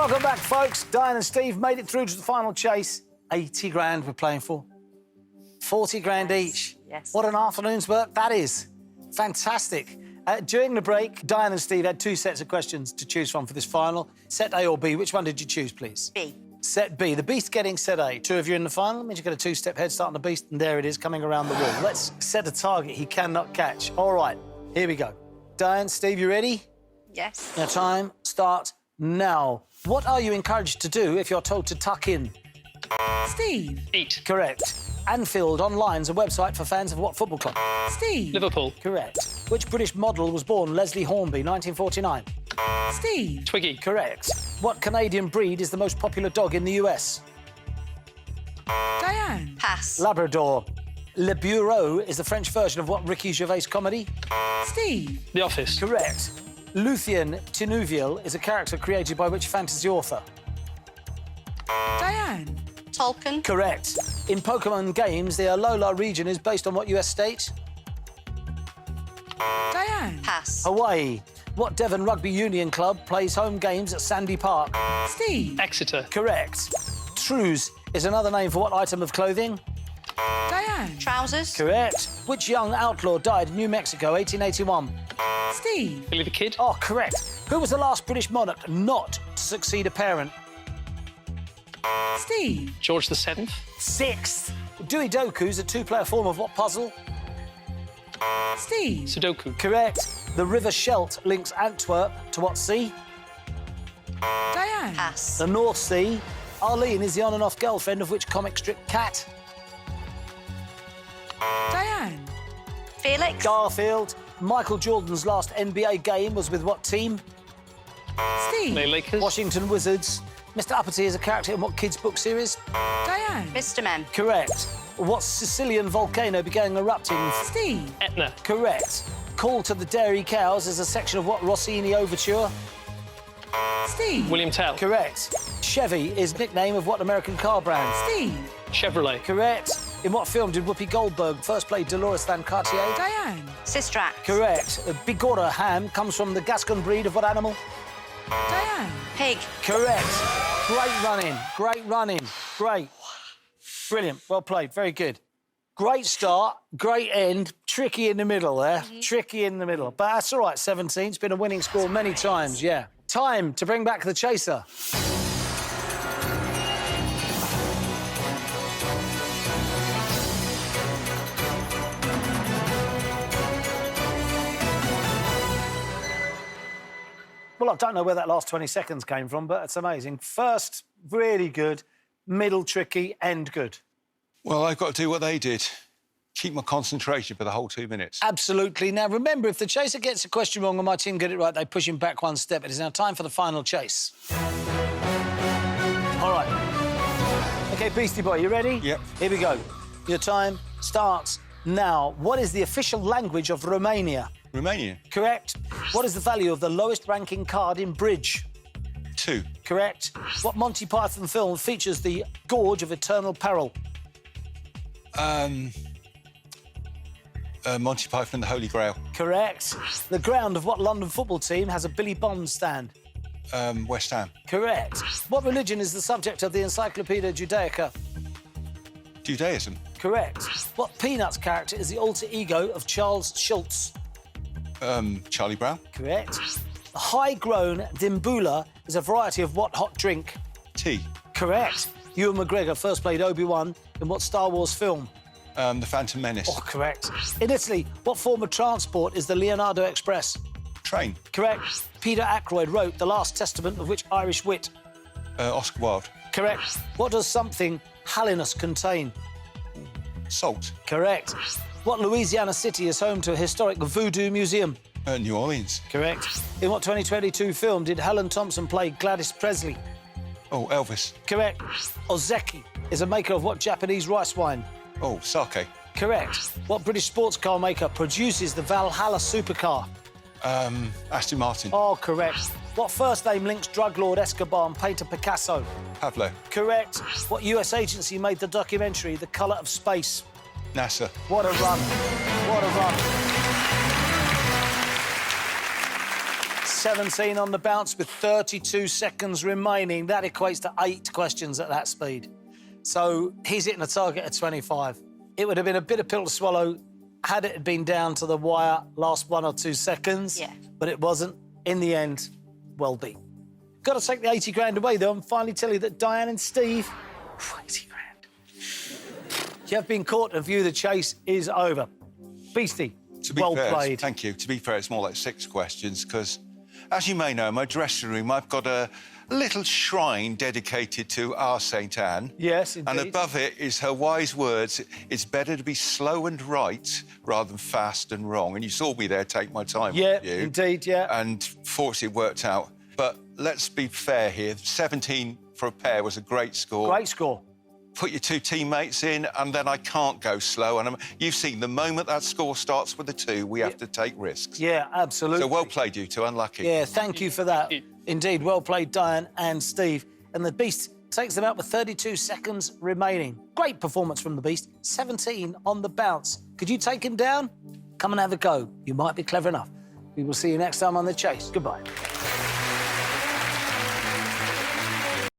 Welcome back, folks. Diane and Steve made it through to the final chase. 80 grand we're playing for. 40 grand each. Yes. What an afternoon's work that is. Fantastic. During the break, Diane and Steve had 2 sets of questions to choose from for this final. Set A or B. Which one did you choose, please? B. Set B. The Beast getting set A. 2 of you in the final means you get a 2-step head start on the Beast, and there it is, coming around the wall. Let's set a target he cannot catch. All right, here we go. Diane, Steve, you ready? Yes. Your time starts now. What are you encouraged to do if you're told to tuck in? Steve. Eat. Correct. Anfield Online is a website for fans of what football club? Steve. Liverpool. Correct. Which British model was born Leslie Hornby, 1949? Steve. Twiggy. Correct. What Canadian breed is the most popular dog in the US? Diane. Pass. Labrador. Le Bureau is the French version of what Ricky Gervais comedy? Steve. The Office. Correct. Luthien Tinuville is a character created by which fantasy author? Diane. Tolkien. Correct. In Pokemon games, the Alola region is based on what US state? Diane. Pass. Hawaii. What Devon Rugby Union club plays home games at Sandy Park? Steve. Exeter. Correct. Trews is another name for what item of clothing? Diane. Trousers. Correct. Which young outlaw died in New Mexico, 1881? Steve. Billy the Kid. Oh, correct. Who was the last British monarch not to succeed a parent? Steve. George VII. 6th. Dewey Doku's a 2-player form of what puzzle? Steve. Sudoku. Correct. The River Scheldt links Antwerp to what sea? Diane. Pass. The North Sea. Arlene is the on and off girlfriend of which comic strip cat? Diane. Felix. Garfield. Michael Jordan's last NBA game was with what team? Steve. The Lakers. Washington Wizards. Mr. Uppity is a character in what kids' book series? Diane. Mr. Men. Correct. What Sicilian volcano began erupting? Steve. Etna. Correct. Call to the Dairy Cows is a section of what Rossini overture? Steve. William Tell. Correct. Chevy is nickname of what American car brand? Steve. Chevrolet. Correct. In what film did Whoopi Goldberg first play Dolores Van Cartier? Diane. Sister Act. Correct. Bigorra ham comes from the Gascon breed of what animal? Diane. Pig. Correct. Great running. Great running. Great. Brilliant. Well played. Very good. Great start. Great end. Tricky in the middle there. Tricky in the middle. But that's all right, 17. It's been a winning score many times, yeah. Time to bring back the chaser. Well, I don't know where that last 20 seconds came from, but it's amazing. First, really good. Middle, tricky. End, good. Well, I've got to do what they did. Keep my concentration for the whole 2 minutes. Absolutely. Now, remember, if the chaser gets a question wrong and my team get it right, they push him back 1 step. It is now time for the final chase. All right. OK, Beastie Boy, you ready? Yep. Here we go. Your time starts now. What is the official language of Romania? Romania. Correct. What is the value of the lowest-ranking card in bridge? 2. Correct. What Monty Python film features the Gorge of Eternal Peril? Monty Python and the Holy Grail. Correct. The ground of what London football team has a Billy Bond stand? West Ham. Correct. What religion is the subject of the Encyclopedia Judaica? Judaism. Correct. What Peanuts character is the alter ego of Charles Schultz? Charlie Brown. Correct. The high-grown Dimbula is a variety of what hot drink? Tea. Correct. Ewan McGregor first played Obi-Wan in what Star Wars film? The Phantom Menace. Oh, correct. In Italy, what form of transport is the Leonardo Express? Train. Correct. Peter Ackroyd wrote The Last Testament of which Irish wit? Oscar Wilde. Correct. What does something halinous contain? Salt. Correct. What Louisiana city is home to a historic voodoo museum? New Orleans. Correct. In what 2022 film did Helen Thompson play Gladys Presley? Oh, Elvis. Correct. Ozeki is a maker of what Japanese rice wine? Oh, sake. Correct. What British sports car maker produces the Valhalla supercar? Aston Martin. Oh, correct. What first name links drug lord Escobar and painter Picasso? Pablo. Correct. What US agency made the documentary The Colour of Space? NASA. What a run. What a run. 17 on the bounce with 32 seconds remaining. That equates to 8 questions at that speed. So he's hitting a target of 25. It would have been a bitter pill to swallow had it been down to the wire last 1 or 2 seconds. Yeah. But it wasn't. In the end, well beat. Got to take the 80 grand away, though, and finally tell you that Diane and Steve... 80 grand. You have been caught, and view the chase is over. Beastie, To be well fair, played. Thank you. To be fair, it's more like 6 questions, because, as you may know, in my dressing room, I've got a little shrine dedicated to our St Anne. Yes, indeed. And above it is her wise words, it's better to be slow and right rather than fast and wrong. And you saw me there take my time with you. Indeed, yeah. And fortunately, it worked out. But let's be fair here. 17 for a pair was a great score. Great score. Put your 2 teammates in, and then I can't go slow. And you've seen the moment that score starts with a 2, we have to take risks. Yeah, absolutely. So well played, you two. Unlucky. Yeah, thank you for that. Indeed, well played, Diane and Steve. And the Beast takes them out with 32 seconds remaining. Great performance from the Beast. 17 on the bounce. Could you take him down? Come and have a go. You might be clever enough. We will see you next time on The Chase. Goodbye.